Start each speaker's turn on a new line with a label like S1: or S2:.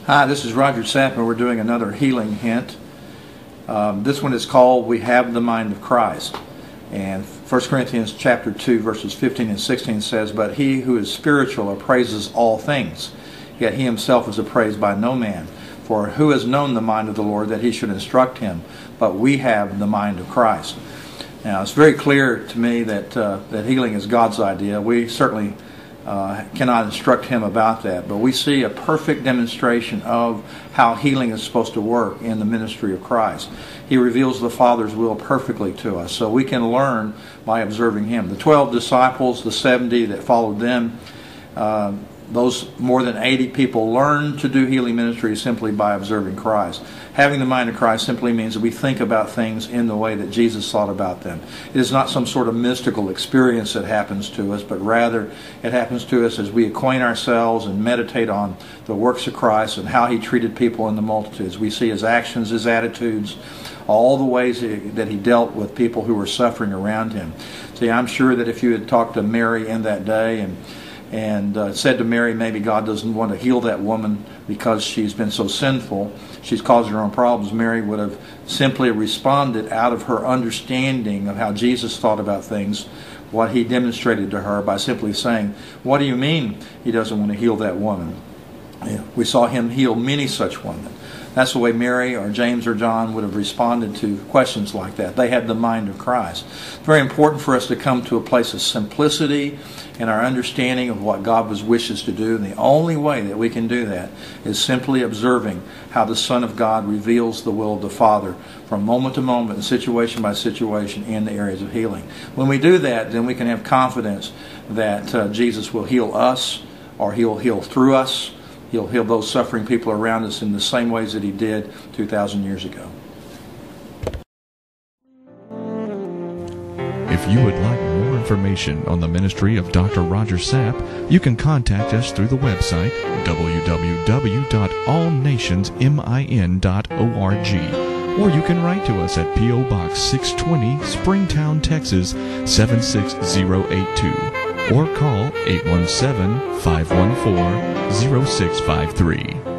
S1: Hi, this is Roger Sapp, and we're doing another healing hint. This one is called "We Have the Mind of Christ." And 1 Corinthians chapter 2, verses 15 and 16 says, "But he who is spiritual appraises all things, yet he himself is appraised by no man. For who has known the mind of the Lord that he should instruct him? But we have the mind of Christ." Now, it's very clear to me that healing is God's idea. We certainly cannot instruct him about that, but we see a perfect demonstration of how healing is supposed to work in the ministry of Christ. He reveals the Father's will perfectly to us, so we can learn by observing him. The 12 disciples, the 70 that followed them, those more than 80 people learned to do healing ministry simply by observing Christ. Having the mind of Christ simply means that we think about things in the way that Jesus thought about them. It is not some sort of mystical experience that happens to us, but rather it happens to us as we acquaint ourselves and meditate on the works of Christ and how he treated people in the multitudes. We see his actions, his attitudes, all the ways that he dealt with people who were suffering around him. See, I'm sure that if you had talked to Mary in that day and said to Mary, maybe God doesn't want to heal that woman because she's been so sinful, she's caused her own problems, Mary would have simply responded out of her understanding of how Jesus thought about things, what he demonstrated to her, by simply saying, "What do you mean he doesn't want to heal that woman?" Yeah, we saw him heal many such women. That's the way Mary or James or John would have responded to questions like that. They had the mind of Christ. It's very important for us to come to a place of simplicity in our understanding of what God wishes to do. And the only way that we can do that is simply observing how the Son of God reveals the will of the Father from moment to moment, situation by situation in the areas of healing. When we do that, then we can have confidence that Jesus will heal us, or he'll heal through us. He'll heal those suffering people around us in the same ways that he did 2,000 years ago.
S2: If you would like more information on the ministry of Dr. Roger Sapp, you can contact us through the website www.allnationsmin.org, or you can write to us at P.O. Box 620, Springtown, Texas 76082. or call 817-514-0653.